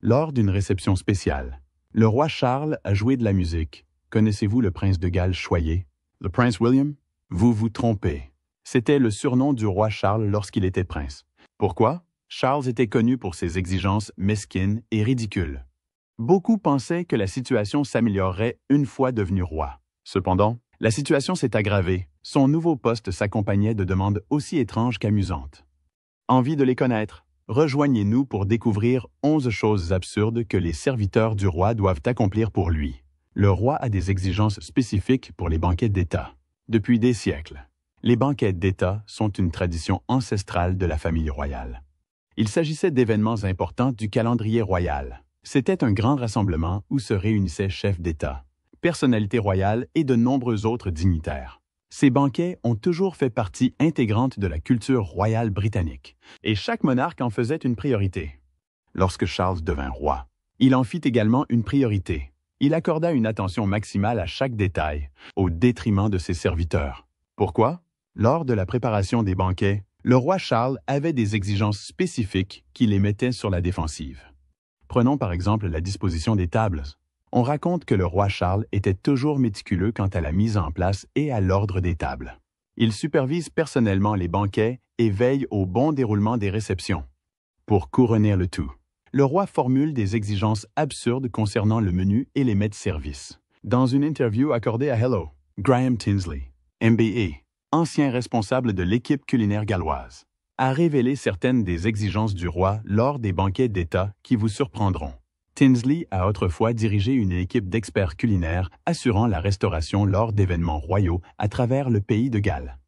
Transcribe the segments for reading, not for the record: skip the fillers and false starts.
Lors d'une réception spéciale, le roi Charles a joué de la musique. Connaissez-vous le prince de Galles choyé? Le prince William? Vous vous trompez. C'était le surnom du roi Charles lorsqu'il était prince. Pourquoi? Charles était connu pour ses exigences mesquines et ridicules. Beaucoup pensaient que la situation s'améliorerait une fois devenu roi. Cependant, la situation s'est aggravée. Son nouveau poste s'accompagnait de demandes aussi étranges qu'amusantes. Envie de les connaître? Rejoignez-nous pour découvrir 11 choses absurdes que les serviteurs du roi doivent accomplir pour lui. Le roi a des exigences spécifiques pour les banquets d'État. Depuis des siècles, les banquets d'État sont une tradition ancestrale de la famille royale. Il s'agissait d'événements importants du calendrier royal. C'était un grand rassemblement où se réunissaient chefs d'État, personnalités royales et de nombreux autres dignitaires. Ces banquets ont toujours fait partie intégrante de la culture royale britannique, et chaque monarque en faisait une priorité. Lorsque Charles devint roi, il en fit également une priorité. Il accorda une attention maximale à chaque détail, au détriment de ses serviteurs. Pourquoi? Lors de la préparation des banquets, le roi Charles avait des exigences spécifiques qui les mettaient sur la défensive. Prenons par exemple la disposition des tables. On raconte que le roi Charles était toujours méticuleux quant à la mise en place et à l'ordre des tables. Il supervise personnellement les banquets et veille au bon déroulement des réceptions. Pour couronner le tout, le roi formule des exigences absurdes concernant le menu et les mets de service. Dans une interview accordée à Hello, Graham Tinsley, MBA, ancien responsable de l'équipe culinaire galloise, a révélé certaines des exigences du roi lors des banquets d'État qui vous surprendront. Tinsley a autrefois dirigé une équipe d'experts culinaires assurant la restauration lors d'événements royaux à travers le pays de Galles.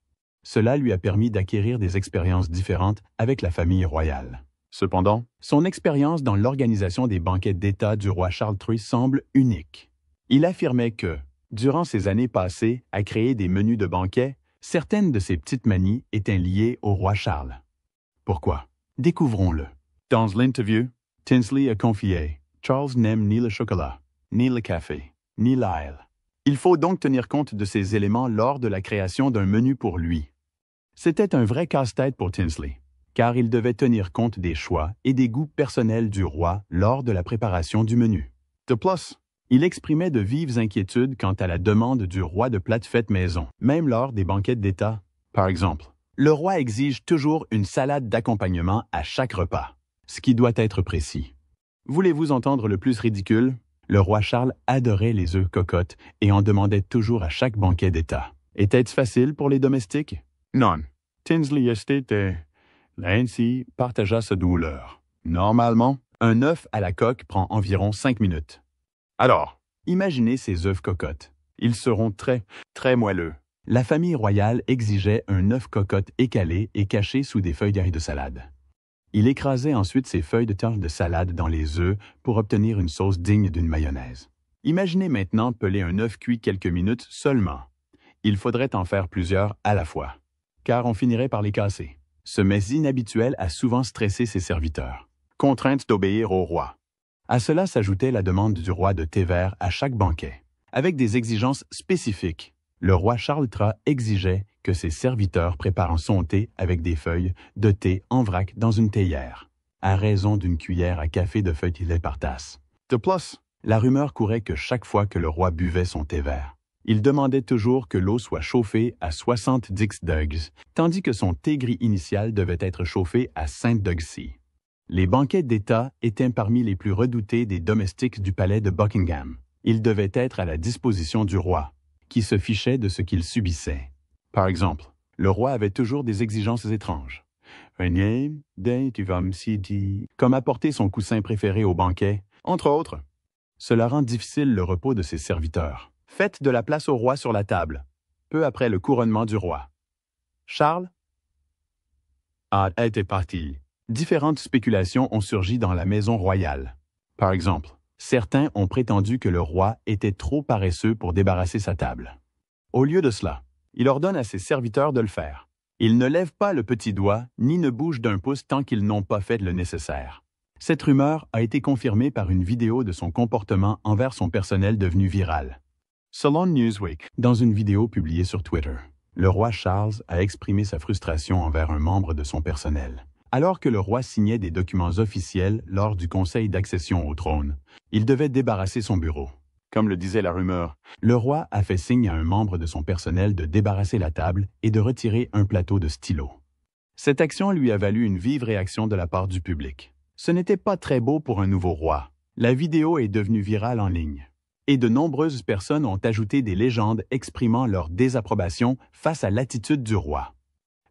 Cela lui a permis d'acquérir des expériences différentes avec la famille royale. Cependant, son expérience dans l'organisation des banquets d'État du roi Charles III semble unique. Il affirmait que, durant ses années passées à créer des menus de banquets, certaines de ses petites manies étaient liées au roi Charles. Pourquoi? Découvrons-le. Dans l'interview, Tinsley a confié: Charles n'aime ni le chocolat, ni le café, ni l'ail. Il faut donc tenir compte de ces éléments lors de la création d'un menu pour lui. C'était un vrai casse-tête pour Tinsley, car il devait tenir compte des choix et des goûts personnels du roi lors de la préparation du menu. De plus, il exprimait de vives inquiétudes quant à la demande du roi de plats faits maison, même lors des banquets d'État. Par exemple, le roi exige toujours une salade d'accompagnement à chaque repas, ce qui doit être précis. Voulez-vous entendre le plus ridicule? Le roi Charles adorait les œufs cocottes et en demandait toujours à chaque banquet d'État. Était-ce facile pour les domestiques? Non. Tinsley Estate ainsi partagea sa douleur. Normalement, un œuf à la coque prend environ 5 minutes. Alors, imaginez ces œufs cocottes. Ils seront très moelleux. La famille royale exigeait un œuf cocotte écalé et caché sous des feuilles de salade. Il écrasait ensuite ces feuilles de salade dans les œufs pour obtenir une sauce digne d'une mayonnaise. Imaginez maintenant peler un œuf cuit quelques minutes seulement. Il faudrait en faire plusieurs à la fois, car on finirait par les casser. Ce mets inhabituel a souvent stressé ses serviteurs, contraintes d'obéir au roi. À cela s'ajoutait la demande du roi de thé vert à chaque banquet. Avec des exigences spécifiques, le roi Charles III exigeait que ses serviteurs préparent son thé avec des feuilles de thé en vrac dans une théière, à raison d'une cuillère à café de feuilles de lait par tasse. De plus, la rumeur courait que chaque fois que le roi buvait son thé vert, il demandait toujours que l'eau soit chauffée à 70 degrés, tandis que son thé gris initial devait être chauffé à 5 degrés. Les banquets d'État étaient parmi les plus redoutés des domestiques du palais de Buckingham. Ils devaient être à la disposition du roi, qui se fichait de ce qu'il subissait. Par exemple, le roi avait toujours des exigences étranges. Comme apporter son coussin préféré au banquet, entre autres. Cela rend difficile le repos de ses serviteurs. Faites de la place au roi sur la table, peu après le couronnement du roi. Charles était parti. Différentes spéculations ont surgi dans la maison royale. Par exemple, certains ont prétendu que le roi était trop paresseux pour débarrasser sa table. Au lieu de cela, il ordonne à ses serviteurs de le faire. Ils ne lèvent pas le petit doigt ni ne bougent d'un pouce tant qu'ils n'ont pas fait le nécessaire. Cette rumeur a été confirmée par une vidéo de son comportement envers son personnel devenu viral. Selon Newsweek, dans une vidéo publiée sur Twitter, le roi Charles a exprimé sa frustration envers un membre de son personnel, Alors que le roi signait des documents officiels lors du conseil d'accession au trône, il devait débarrasser son bureau. Comme le disait la rumeur, le roi a fait signe à un membre de son personnel de débarrasser la table et de retirer un plateau de stylos. Cette action lui a valu une vive réaction de la part du public. Ce n'était pas très beau pour un nouveau roi. La vidéo est devenue virale en ligne. Et de nombreuses personnes ont ajouté des légendes exprimant leur désapprobation face à l'attitude du roi.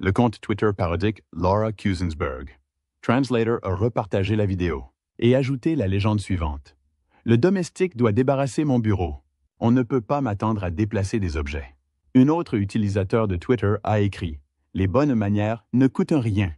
Le compte Twitter parodique Laura Kusensberg, Translator, a repartagé la vidéo et ajouté la légende suivante. Le domestique doit débarrasser mon bureau. On ne peut pas m'attendre à déplacer des objets. Une autre utilisateur de Twitter a écrit « Les bonnes manières ne coûtent rien ».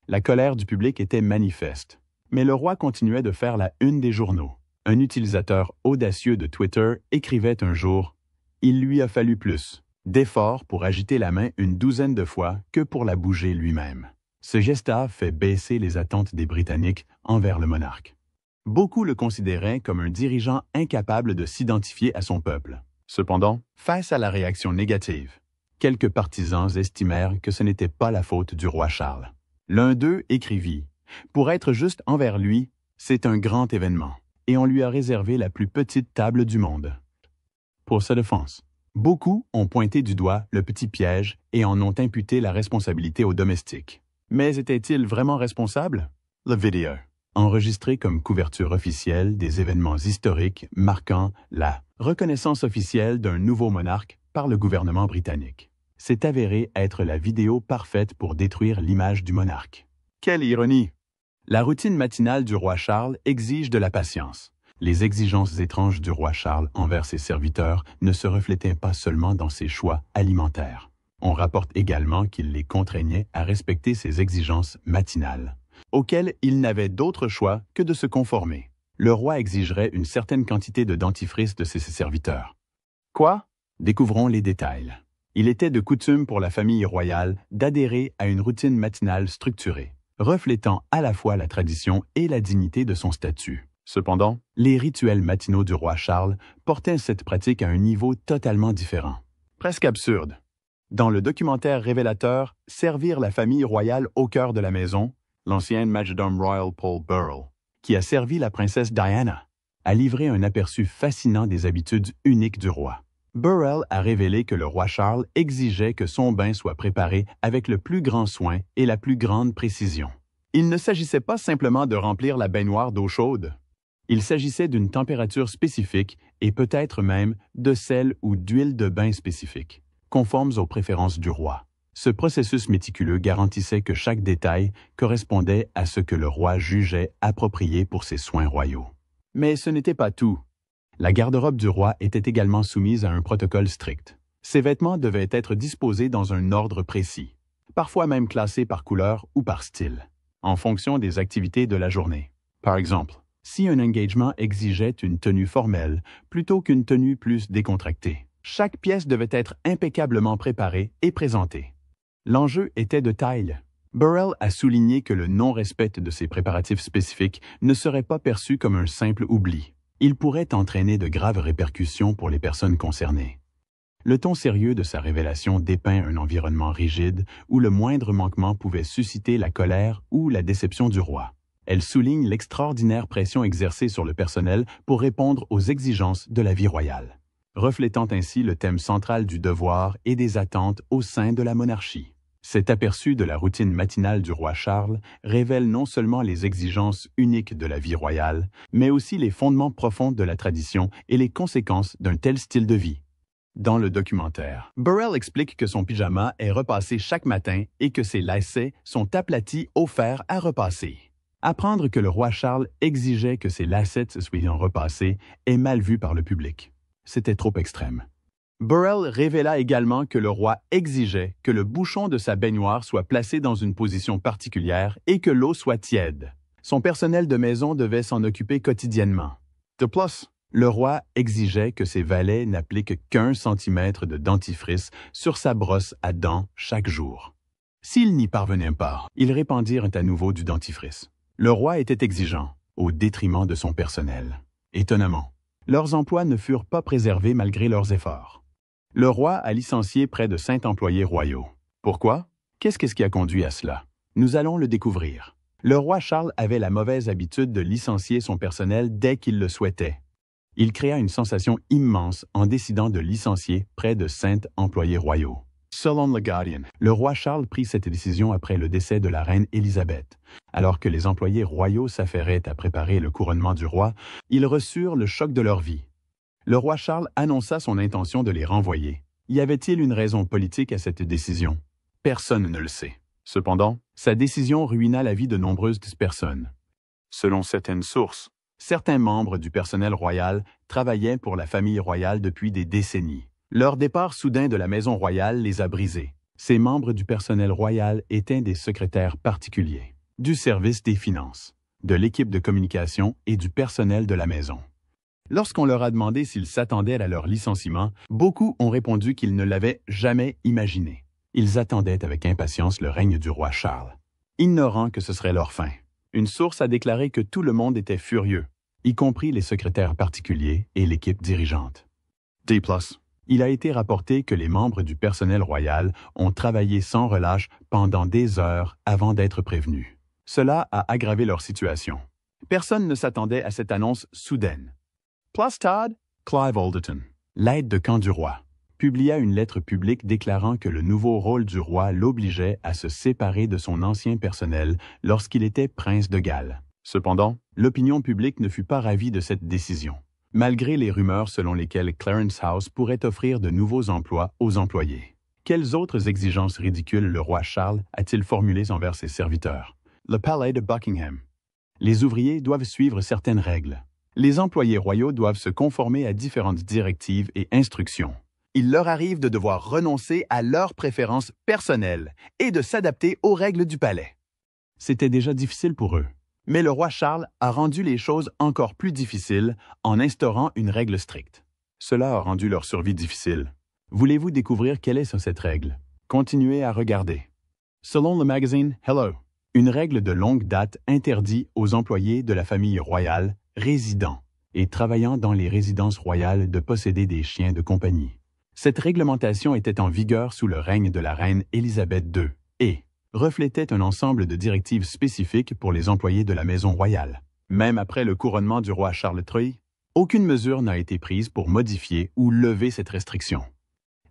La colère du public était manifeste. Mais le roi continuait de faire la une des journaux. Un utilisateur audacieux de Twitter écrivait un jour « Il lui a fallu plus d'efforts pour agiter la main une douzaine de fois que pour la bouger lui-même. » Ce geste-là fait baisser les attentes des Britanniques envers le monarque. Beaucoup le considéraient comme un dirigeant incapable de s'identifier à son peuple. Cependant, face à la réaction négative, quelques partisans estimèrent que ce n'était pas la faute du roi Charles. L'un d'eux écrivit « Pour être juste envers lui, c'est un grand événement, et on lui a réservé la plus petite table du monde. » Pour sa défense, beaucoup ont pointé du doigt le petit piège et en ont imputé la responsabilité aux domestiques. Mais était-il vraiment responsable? La vidéo, enregistrée comme couverture officielle des événements historiques marquant la reconnaissance officielle d'un nouveau monarque par le gouvernement britannique, s'est avérée être la vidéo parfaite pour détruire l'image du monarque. Quelle ironie! La routine matinale du roi Charles exige de la patience. Les exigences étranges du roi Charles envers ses serviteurs ne se reflétaient pas seulement dans ses choix alimentaires. On rapporte également qu'il les contraignait à respecter ces exigences matinales, auxquelles il n'avait d'autre choix que de se conformer. Le roi exigerait une certaine quantité de dentifrice de ses serviteurs. Quoi? Découvrons les détails. Il était de coutume pour la famille royale d'adhérer à une routine matinale structurée, reflétant à la fois la tradition et la dignité de son statut. Cependant, les rituels matinaux du roi Charles portaient cette pratique à un niveau totalement différent. Presque absurde. Dans le documentaire révélateur « Servir la famille royale au cœur de la maison », l'ancienne majordome royal Paul Burrell, qui a servi la princesse Diana, a livré un aperçu fascinant des habitudes uniques du roi. Burrell a révélé que le roi Charles exigeait que son bain soit préparé avec le plus grand soin et la plus grande précision. Il ne s'agissait pas simplement de remplir la baignoire d'eau chaude. Il s'agissait d'une température spécifique et peut-être même de sel ou d'huile de bain spécifique, conformes aux préférences du roi. Ce processus méticuleux garantissait que chaque détail correspondait à ce que le roi jugeait approprié pour ses soins royaux. Mais ce n'était pas tout. La garde-robe du roi était également soumise à un protocole strict. Ses vêtements devaient être disposés dans un ordre précis, parfois même classés par couleur ou par style, en fonction des activités de la journée. Par exemple, si un engagement exigeait une tenue formelle plutôt qu'une tenue plus décontractée, chaque pièce devait être impeccablement préparée et présentée. L'enjeu était de taille. Burrell a souligné que le non-respect de ces préparatifs spécifiques ne serait pas perçu comme un simple oubli. Il pourrait entraîner de graves répercussions pour les personnes concernées. Le ton sérieux de sa révélation dépeint un environnement rigide où le moindre manquement pouvait susciter la colère ou la déception du roi. Elle souligne l'extraordinaire pression exercée sur le personnel pour répondre aux exigences de la vie royale, reflétant ainsi le thème central du devoir et des attentes au sein de la monarchie. Cet aperçu de la routine matinale du roi Charles révèle non seulement les exigences uniques de la vie royale, mais aussi les fondements profonds de la tradition et les conséquences d'un tel style de vie. Dans le documentaire, Burrell explique que son pyjama est repassé chaque matin et que ses lacets sont aplatis au fer à repasser. Apprendre que le roi Charles exigeait que ses lacets soient repassés est mal vu par le public. C'était trop extrême. Burrell révéla également que le roi exigeait que le bouchon de sa baignoire soit placé dans une position particulière et que l'eau soit tiède. Son personnel de maison devait s'en occuper quotidiennement. De plus, le roi exigeait que ses valets n'appliquent qu'1 centimètre de dentifrice sur sa brosse à dents chaque jour. S'ils n'y parvenaient pas, ils répandirent à nouveau du dentifrice. Le roi était exigeant, au détriment de son personnel. Étonnamment, leurs emplois ne furent pas préservés malgré leurs efforts. Le roi a licencié près de 5 employés royaux. Pourquoi? Qu'est-ce qui a conduit à cela? Nous allons le découvrir. Le roi Charles avait la mauvaise habitude de licencier son personnel dès qu'il le souhaitait. Il créa une sensation immense en décidant de licencier près de 100 employés royaux. Selon le Guardian, le roi Charles prit cette décision après le décès de la reine Élisabeth. Alors que les employés royaux s'affairaient à préparer le couronnement du roi, ils reçurent le choc de leur vie. Le roi Charles annonça son intention de les renvoyer. Y avait-il une raison politique à cette décision? Personne ne le sait. Cependant, sa décision ruina la vie de nombreuses personnes. Selon certaines sources, certains membres du personnel royal travaillaient pour la famille royale depuis des décennies. Leur départ soudain de la maison royale les a brisés. Ces membres du personnel royal étaient des secrétaires particuliers, du service des finances, de l'équipe de communication et du personnel de la maison. Lorsqu'on leur a demandé s'ils s'attendaient à leur licenciement, beaucoup ont répondu qu'ils ne l'avaient jamais imaginé. Ils attendaient avec impatience le règne du roi Charles, ignorant que ce serait leur fin. Une source a déclaré que tout le monde était furieux, y compris les secrétaires particuliers et l'équipe dirigeante. D+. Il a été rapporté que les membres du personnel royal ont travaillé sans relâche pendant des heures avant d'être prévenus. Cela a aggravé leur situation. Personne ne s'attendait à cette annonce soudaine. Plus Todd, Clive Alderton, l'aide de camp du roi, publia une lettre publique déclarant que le nouveau rôle du roi l'obligeait à se séparer de son ancien personnel lorsqu'il était prince de Galles. Cependant, l'opinion publique ne fut pas ravie de cette décision, malgré les rumeurs selon lesquelles Clarence House pourrait offrir de nouveaux emplois aux employés. Quelles autres exigences ridicules le roi Charles a-t-il formulées envers ses serviteurs? Le palais de Buckingham. Les ouvriers doivent suivre certaines règles. Les employés royaux doivent se conformer à différentes directives et instructions. Il leur arrive de devoir renoncer à leurs préférences personnelles et de s'adapter aux règles du palais. C'était déjà difficile pour eux. Mais le roi Charles a rendu les choses encore plus difficiles en instaurant une règle stricte. Cela a rendu leur survie difficile. Voulez-vous découvrir quelle est cette règle? Continuez à regarder. Selon le magazine Hello, une règle de longue date interdit aux employés de la famille royale, résidant et travaillant dans les résidences royales de posséder des chiens de compagnie. Cette réglementation était en vigueur sous le règne de la reine Élisabeth II et reflétait un ensemble de directives spécifiques pour les employés de la maison royale. Même après le couronnement du roi Charles III, aucune mesure n'a été prise pour modifier ou lever cette restriction.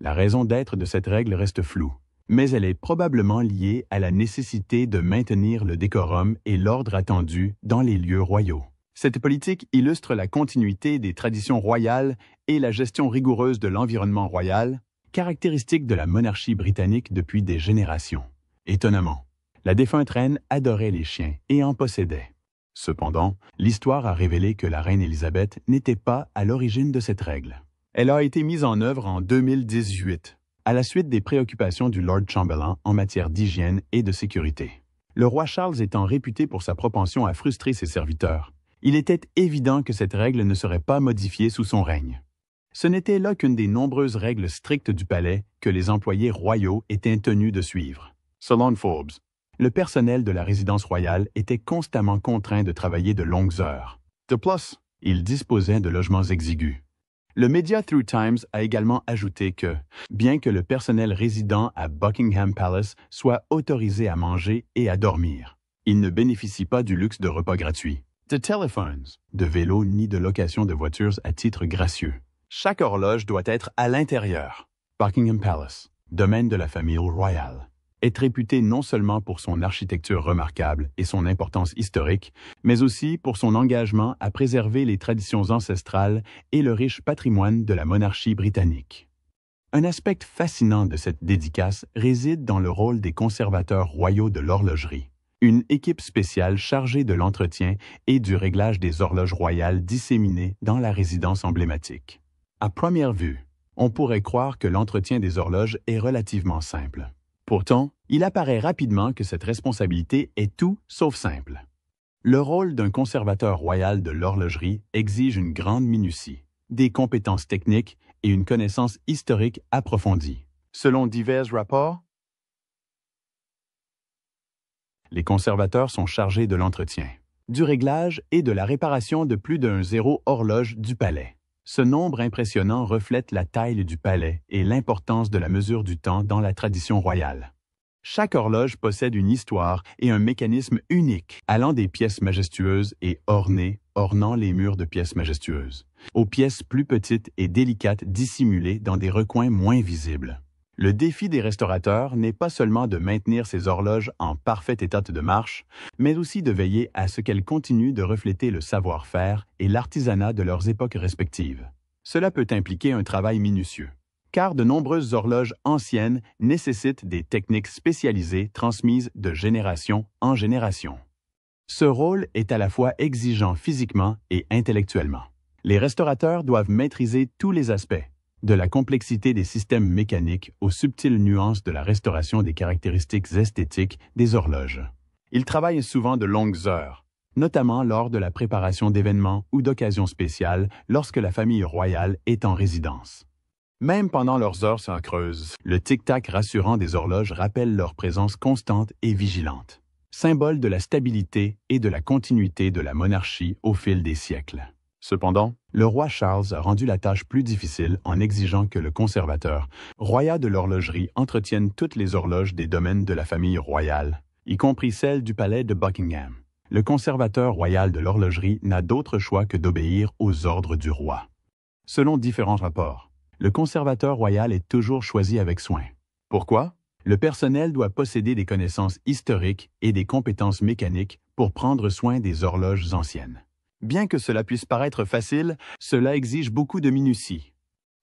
La raison d'être de cette règle reste floue, mais elle est probablement liée à la nécessité de maintenir le décorum et l'ordre attendu dans les lieux royaux. Cette politique illustre la continuité des traditions royales et la gestion rigoureuse de l'environnement royal, caractéristique de la monarchie britannique depuis des générations. Étonnamment, la défunte reine adorait les chiens et en possédait. Cependant, l'histoire a révélé que la reine Élisabeth n'était pas à l'origine de cette règle. Elle a été mise en œuvre en 2018, à la suite des préoccupations du Lord Chamberlain en matière d'hygiène et de sécurité. Le roi Charles étant réputé pour sa propension à frustrer ses serviteurs, il était évident que cette règle ne serait pas modifiée sous son règne. Ce n'était là qu'une des nombreuses règles strictes du palais que les employés royaux étaient tenus de suivre. Selon Forbes, le personnel de la résidence royale était constamment contraint de travailler de longues heures. De plus, il disposait de logements exigus. Le média Through Times a également ajouté que, bien que le personnel résident à Buckingham Palace soit autorisé à manger et à dormir, il ne bénéficie pas du luxe de repas gratuits, de téléphones, de vélos ni de location de voitures à titre gracieux. Chaque horloge doit être à l'intérieur. Buckingham Palace, domaine de la famille royale, est réputé non seulement pour son architecture remarquable et son importance historique, mais aussi pour son engagement à préserver les traditions ancestrales et le riche patrimoine de la monarchie britannique. Un aspect fascinant de cette dédicace réside dans le rôle des conservateurs royaux de l'horlogerie, une équipe spéciale chargée de l'entretien et du réglage des horloges royales disséminées dans la résidence emblématique. À première vue, on pourrait croire que l'entretien des horloges est relativement simple. Pourtant, il apparaît rapidement que cette responsabilité est tout sauf simple. Le rôle d'un conservateur royal de l'horlogerie exige une grande minutie, des compétences techniques et une connaissance historique approfondie. Selon divers rapports, les conservateurs sont chargés de l'entretien, du réglage et de la réparation de plus d'un zéro horloge du palais. Ce nombre impressionnant reflète la taille du palais et l'importance de la mesure du temps dans la tradition royale. Chaque horloge possède une histoire et un mécanisme unique, allant des pièces majestueuses et ornées, ornant les murs de pièces majestueuses, aux pièces plus petites et délicates dissimulées dans des recoins moins visibles. Le défi des restaurateurs n'est pas seulement de maintenir ces horloges en parfait état de marche, mais aussi de veiller à ce qu'elles continuent de refléter le savoir-faire et l'artisanat de leurs époques respectives. Cela peut impliquer un travail minutieux, car de nombreuses horloges anciennes nécessitent des techniques spécialisées transmises de génération en génération. Ce rôle est à la fois exigeant physiquement et intellectuellement. Les restaurateurs doivent maîtriser tous les aspects, de la complexité des systèmes mécaniques aux subtiles nuances de la restauration des caractéristiques esthétiques des horloges. Ils travaillent souvent de longues heures, notamment lors de la préparation d'événements ou d'occasions spéciales lorsque la famille royale est en résidence. Même pendant leurs heures sans creuse, le tic-tac rassurant des horloges rappelle leur présence constante et vigilante, symbole de la stabilité et de la continuité de la monarchie au fil des siècles. Cependant, le roi Charles a rendu la tâche plus difficile en exigeant que le conservateur, royat de l'horlogerie, entretienne toutes les horloges des domaines de la famille royale, y compris celles du palais de Buckingham. Le conservateur royal de l'horlogerie n'a d'autre choix que d'obéir aux ordres du roi. Selon différents rapports, le conservateur royal est toujours choisi avec soin. Pourquoi? Le personnel doit posséder des connaissances historiques et des compétences mécaniques pour prendre soin des horloges anciennes. Bien que cela puisse paraître facile, cela exige beaucoup de minutie.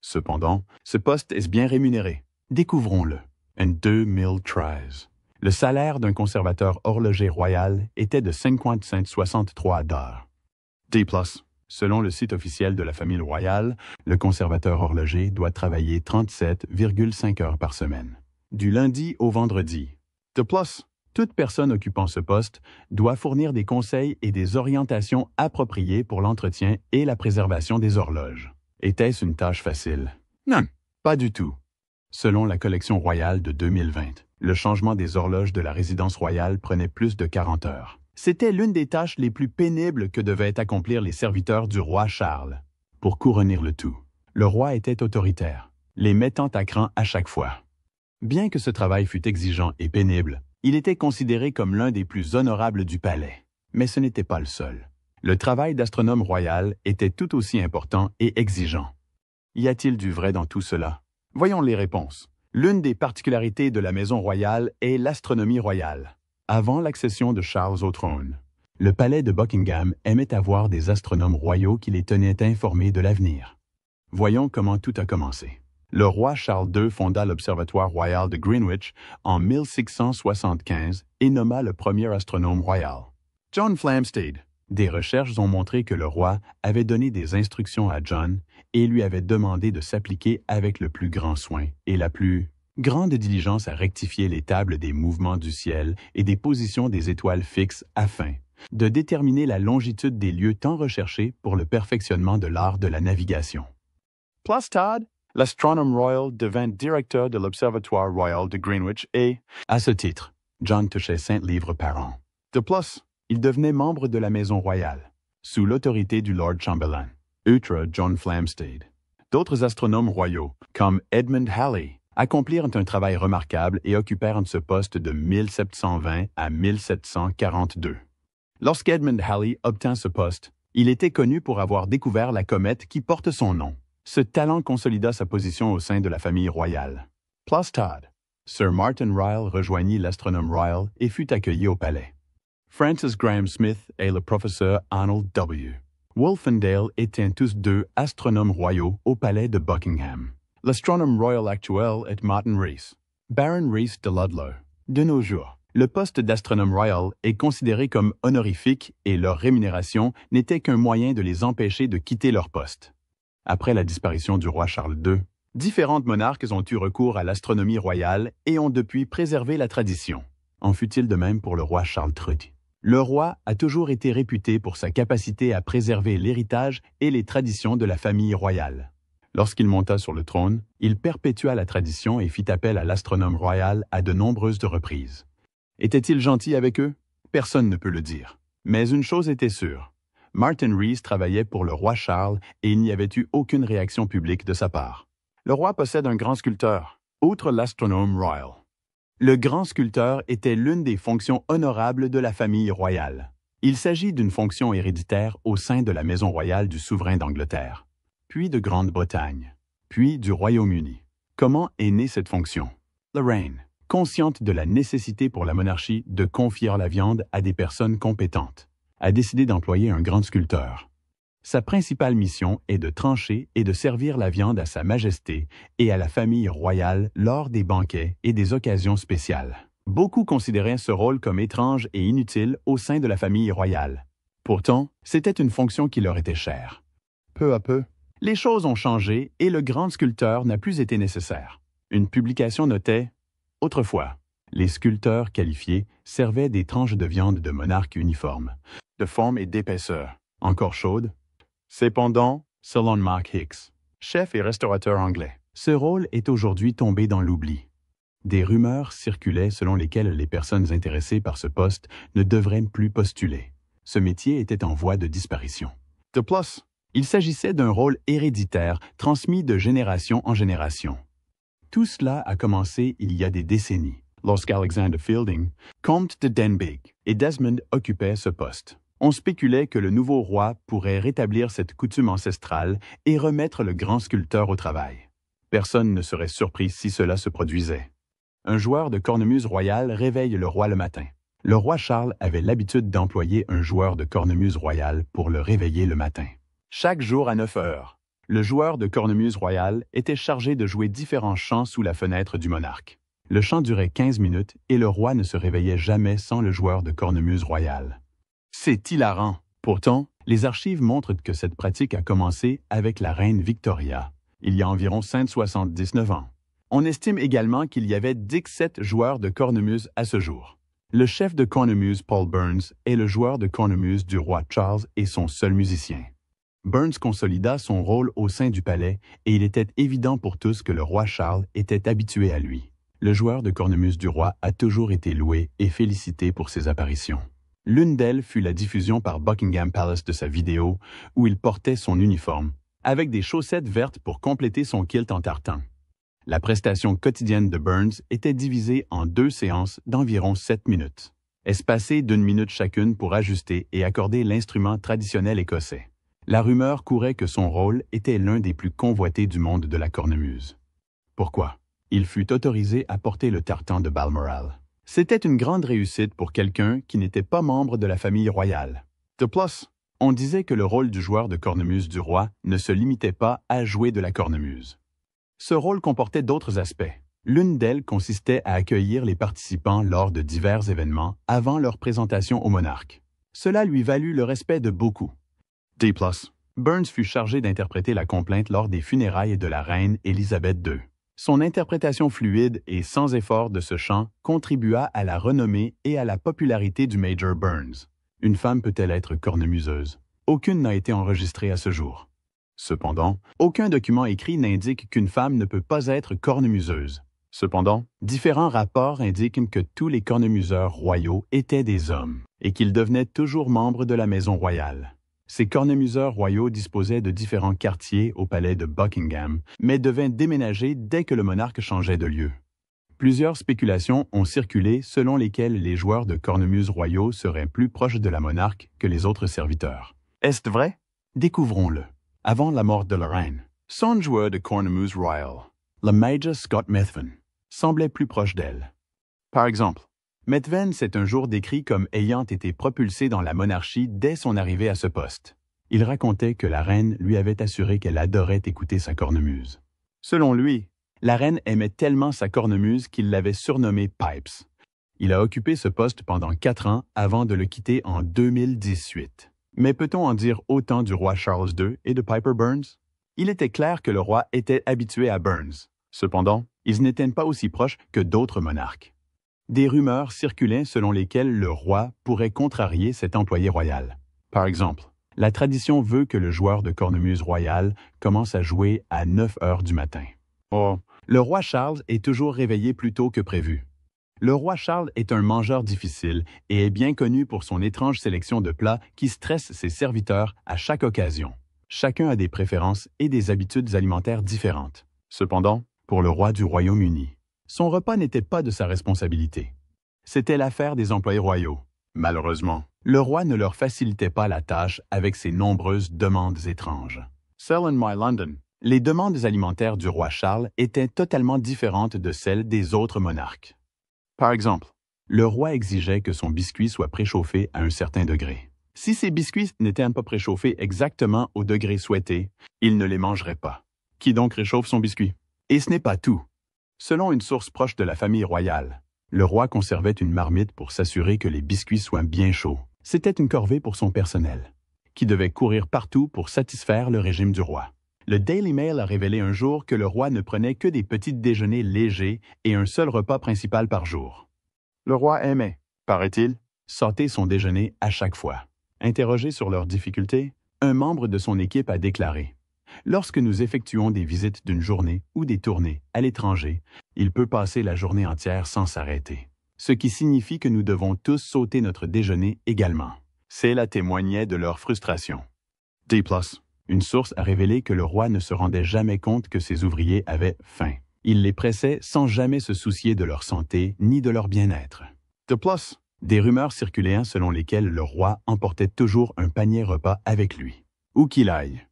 Cependant, ce poste est bien rémunéré. Découvrons-le. En 2000 tries. Le salaire d'un conservateur horloger royal était de 50,63 $. D+. Selon le site officiel de la famille royale, le conservateur horloger doit travailler 37,5 heures par semaine, du lundi au vendredi. De plus, toute personne occupant ce poste doit fournir des conseils et des orientations appropriées pour l'entretien et la préservation des horloges. Était-ce une tâche facile? Non, pas du tout. Selon la collection royale de 2020, le changement des horloges de la résidence royale prenait plus de 40 heures. C'était l'une des tâches les plus pénibles que devaient accomplir les serviteurs du roi Charles. Pour couronner le tout, le roi était autoritaire, les mettant à cran à chaque fois. Bien que ce travail fût exigeant et pénible, il était considéré comme l'un des plus honorables du palais. Mais ce n'était pas le seul. Le travail d'astronome royal était tout aussi important et exigeant. Y a-t-il du vrai dans tout cela? Voyons les réponses. L'une des particularités de la maison royale est l'astronomie royale. Avant l'accession de Charles au trône, le palais de Buckingham aimait avoir des astronomes royaux qui les tenaient informés de l'avenir. Voyons comment tout a commencé. Le roi Charles II fonda l'Observatoire royal de Greenwich en 1675 et nomma le premier astronome royal, John Flamsteed. Des recherches ont montré que le roi avait donné des instructions à John et lui avait demandé de s'appliquer avec le plus grand soin et la plus grande diligence à rectifier les tables des mouvements du ciel et des positions des étoiles fixes afin de déterminer la longitude des lieux tant recherchés pour le perfectionnement de l'art de la navigation. Plus tard, l'astronome royal devint directeur de l'Observatoire royal de Greenwich et, à ce titre, John touchait 5 livres par an. De plus, il devenait membre de la maison royale, sous l'autorité du Lord Chamberlain, outre John Flamsteed. D'autres astronomes royaux, comme Edmund Halley, accomplirent un travail remarquable et occupèrent ce poste de 1720 à 1742. Lorsqu'Edmund Halley obtint ce poste, il était connu pour avoir découvert la comète qui porte son nom. Ce talent consolida sa position au sein de la famille royale. Plus tard, Sir Martin Ryle rejoignit l'astronome royal et fut accueilli au palais. Francis Graham Smith et le professeur Arnold W. Wolfendale étaient tous deux astronomes royaux au palais de Buckingham. L'astronome royal actuel est Martin Rees, Baron Rees de Ludlow. De nos jours, le poste d'astronome royal est considéré comme honorifique et leur rémunération n'était qu'un moyen de les empêcher de quitter leur poste. Après la disparition du roi Charles II, différentes monarques ont eu recours à l'astronomie royale et ont depuis préservé la tradition. En fut-il de même pour le roi Charles III. Le roi a toujours été réputé pour sa capacité à préserver l'héritage et les traditions de la famille royale. Lorsqu'il monta sur le trône, il perpétua la tradition et fit appel à l'astronome royal à de nombreuses reprises. Était-il gentil avec eux? Personne ne peut le dire. Mais une chose était sûre. Martin Rees travaillait pour le roi Charles et il n'y avait eu aucune réaction publique de sa part. Le roi possède un grand sculpteur, outre l'astronome royal. Le grand sculpteur était l'une des fonctions honorables de la famille royale. Il s'agit d'une fonction héréditaire au sein de la maison royale du souverain d'Angleterre, puis de Grande-Bretagne, puis du Royaume-Uni. Comment est née cette fonction? La reine, consciente de la nécessité pour la monarchie de confier la viande à des personnes compétentes, a décidé d'employer un grand sculpteur. Sa principale mission est de trancher et de servir la viande à Sa Majesté et à la famille royale lors des banquets et des occasions spéciales. Beaucoup considéraient ce rôle comme étrange et inutile au sein de la famille royale. Pourtant, c'était une fonction qui leur était chère. Peu à peu, les choses ont changé et le grand sculpteur n'a plus été nécessaire. Une publication notait « Autrefois, les sculpteurs qualifiés servaient des tranches de viande de monarques uniformes, de forme et d'épaisseur, encore chaudes. Cependant, selon Mark Hicks, chef et restaurateur anglais, ce rôle est aujourd'hui tombé dans l'oubli. Des rumeurs circulaient selon lesquelles les personnes intéressées par ce poste ne devraient plus postuler. Ce métier était en voie de disparition. De plus, il s'agissait d'un rôle héréditaire transmis de génération en génération. Tout cela a commencé il y a des décennies, lorsqu'Alexander Fielding, comte de Denbigh, et Desmond occupaient ce poste. On spéculait que le nouveau roi pourrait rétablir cette coutume ancestrale et remettre le grand sculpteur au travail. Personne ne serait surpris si cela se produisait. Un joueur de cornemuse royale réveille le roi le matin. Le roi Charles avait l'habitude d'employer un joueur de cornemuse royale pour le réveiller le matin. Chaque jour à 9 heures, le joueur de cornemuse royale était chargé de jouer différents chants sous la fenêtre du monarque. Le chant durait 15 minutes et le roi ne se réveillait jamais sans le joueur de cornemuse royale. C'est hilarant. Pourtant, les archives montrent que cette pratique a commencé avec la reine Victoria, il y a environ 179 ans. On estime également qu'il y avait 17 joueurs de cornemuse à ce jour. Le chef de cornemuse Paul Burns est le joueur de cornemuse du roi Charles et son seul musicien. Burns consolida son rôle au sein du palais et il était évident pour tous que le roi Charles était habitué à lui. Le joueur de cornemuse du roi a toujours été loué et félicité pour ses apparitions. L'une d'elles fut la diffusion par Buckingham Palace de sa vidéo où il portait son uniforme, avec des chaussettes vertes pour compléter son kilt en tartan. La prestation quotidienne de Burns était divisée en 2 séances d'environ 7 minutes, espacées d'1 minute chacune pour ajuster et accorder l'instrument traditionnel écossais. La rumeur courait que son rôle était l'un des plus convoités du monde de la cornemuse. Pourquoi? Il fut autorisé à porter le tartan de Balmoral. C'était une grande réussite pour quelqu'un qui n'était pas membre de la famille royale. De plus, on disait que le rôle du joueur de cornemuse du roi ne se limitait pas à jouer de la cornemuse. Ce rôle comportait d'autres aspects. L'une d'elles consistait à accueillir les participants lors de divers événements avant leur présentation au monarque. Cela lui valut le respect de beaucoup. D+. Burns fut chargé d'interpréter la complainte lors des funérailles de la reine Élisabeth II. Son interprétation fluide et sans effort de ce chant contribua à la renommée et à la popularité du Major Burns. Une femme peut-elle être cornemuseuse? Aucune n'a été enregistrée à ce jour. Cependant, aucun document écrit n'indique qu'une femme ne peut pas être cornemuseuse. Cependant, différents rapports indiquent que tous les cornemuseurs royaux étaient des hommes et qu'ils devenaient toujours membres de la maison royale. Ces cornemuseurs royaux disposaient de différents quartiers au palais de Buckingham, mais devaient déménager dès que le monarque changeait de lieu. Plusieurs spéculations ont circulé selon lesquelles les joueurs de cornemuse royaux seraient plus proches de la monarque que les autres serviteurs. Est-ce vrai? Découvrons-le. Avant la mort de la reine, son joueur de cornemuse royal, le Major Scott Methven, semblait plus proche d'elle. Par exemple, Methven s'est un jour décrit comme ayant été propulsé dans la monarchie dès son arrivée à ce poste. Il racontait que la reine lui avait assuré qu'elle adorait écouter sa cornemuse. Selon lui, la reine aimait tellement sa cornemuse qu'il l'avait surnommée Pipes. Il a occupé ce poste pendant 4 ans avant de le quitter en 2018. Mais peut-on en dire autant du roi Charles II et de Piper Burns? Il était clair que le roi était habitué à Burns. Cependant, ils n'étaient pas aussi proches que d'autres monarques. Des rumeurs circulaient selon lesquelles le roi pourrait contrarier cet employé royal. Par exemple, la tradition veut que le joueur de cornemuse royale commence à jouer à 9 heures du matin. Or, le roi Charles est toujours réveillé plus tôt que prévu. Le roi Charles est un mangeur difficile et est bien connu pour son étrange sélection de plats qui stresse ses serviteurs à chaque occasion. Chacun a des préférences et des habitudes alimentaires différentes. Cependant, pour le roi du Royaume-Uni, Son repas n'était pas de sa responsabilité. C'était l'affaire des employés royaux. Malheureusement, le roi ne leur facilitait pas la tâche avec ses nombreuses demandes étranges. Sell in my London. Les demandes alimentaires du roi Charles étaient totalement différentes de celles des autres monarques. Par exemple, le roi exigeait que son biscuit soit préchauffé à un certain degré. Si ces biscuits n'étaient pas préchauffés exactement au degré souhaité, il ne les mangerait pas. Qui donc réchauffe son biscuit? Et ce n'est pas tout. Selon une source proche de la famille royale, le roi conservait une marmite pour s'assurer que les biscuits soient bien chauds. C'était une corvée pour son personnel, qui devait courir partout pour satisfaire le régime du roi. Le Daily Mail a révélé un jour que le roi ne prenait que des petits déjeuners légers et un seul repas principal par jour. Le roi aimait, paraît-il, sauter son déjeuner à chaque fois. Interrogé sur leurs difficultés, un membre de son équipe a déclaré « Lorsque nous effectuons des visites d'une journée ou des tournées à l'étranger, il peut passer la journée entière sans s'arrêter. Ce qui signifie que nous devons tous sauter notre déjeuner également. » Cela témoignait de leur frustration. D+. Une source a révélé que le roi ne se rendait jamais compte que ses ouvriers avaient faim. Il les pressait sans jamais se soucier de leur santé ni de leur bien-être. De plus, des rumeurs circulaient selon lesquelles le roi emportait toujours un panier repas avec lui. Où qu'il aille,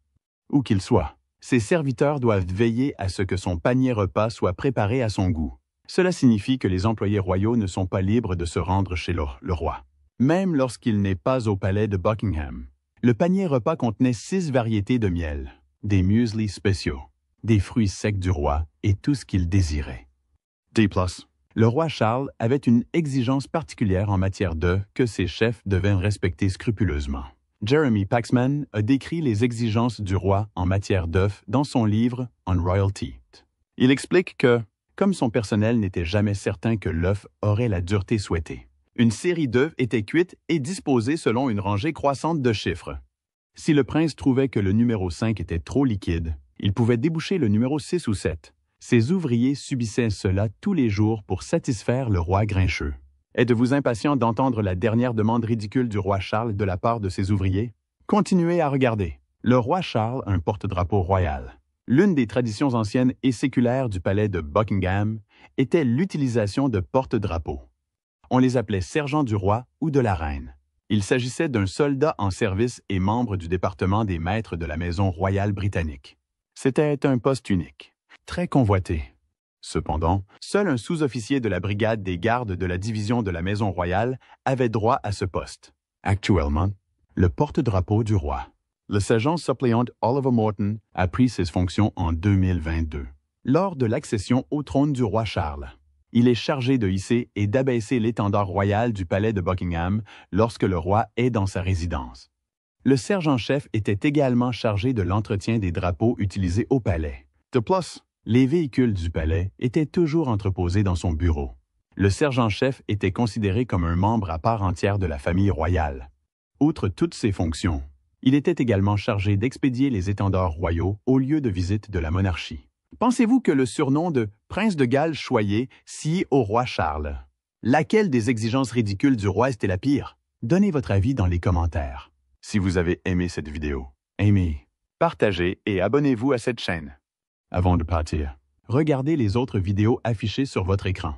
où qu'il soit, ses serviteurs doivent veiller à ce que son panier repas soit préparé à son goût. Cela signifie que les employés royaux ne sont pas libres de se rendre chez le roi, même lorsqu'il n'est pas au palais de Buckingham. Le panier repas contenait 6 variétés de miel, des mueslis spéciaux, des fruits secs du roi et tout ce qu'il désirait. D+. Le roi Charles avait une exigence particulière en matière d'œufs que ses chefs devaient respecter scrupuleusement. Jeremy Paxman a décrit les exigences du roi en matière d'œufs dans son livre On Royalty. Il explique que, comme son personnel n'était jamais certain que l'œuf aurait la dureté souhaitée, une série d'œufs était cuite et disposée selon une rangée croissante de chiffres. Si le prince trouvait que le numéro 5 était trop liquide, il pouvait déboucher le numéro 6 ou 7. Ses ouvriers subissaient cela tous les jours pour satisfaire le roi grincheux. Êtes-vous impatient d'entendre la dernière demande ridicule du roi Charles de la part de ses ouvriers? Continuez à regarder. Le roi Charles a un porte-drapeau royal. L'une des traditions anciennes et séculaires du palais de Buckingham était l'utilisation de porte-drapeaux. On les appelait sergents du roi ou de la reine. Il s'agissait d'un soldat en service et membre du département des maîtres de la maison royale britannique. C'était un poste unique, très convoité. Cependant, seul un sous-officier de la brigade des gardes de la division de la Maison royale avait droit à ce poste. Actuellement, le porte-drapeau du roi. Le sergent suppléant Oliver Morton a pris ses fonctions en 2022. Lors de l'accession au trône du roi Charles, il est chargé de hisser et d'abaisser l'étendard royal du palais de Buckingham lorsque le roi est dans sa résidence. Le sergent-chef était également chargé de l'entretien des drapeaux utilisés au palais. De plus, les véhicules du palais étaient toujours entreposés dans son bureau. Le sergent-chef était considéré comme un membre à part entière de la famille royale. Outre toutes ces fonctions, il était également chargé d'expédier les étendards royaux au lieu de visite de la monarchie. Pensez-vous que le surnom de « Prince de Galles choyé » sied au roi Charles? Laquelle des exigences ridicules du roi était la pire? Donnez votre avis dans les commentaires. Si vous avez aimé cette vidéo, aimez, partagez et abonnez-vous à cette chaîne. Avant de partir, regardez les autres vidéos affichées sur votre écran.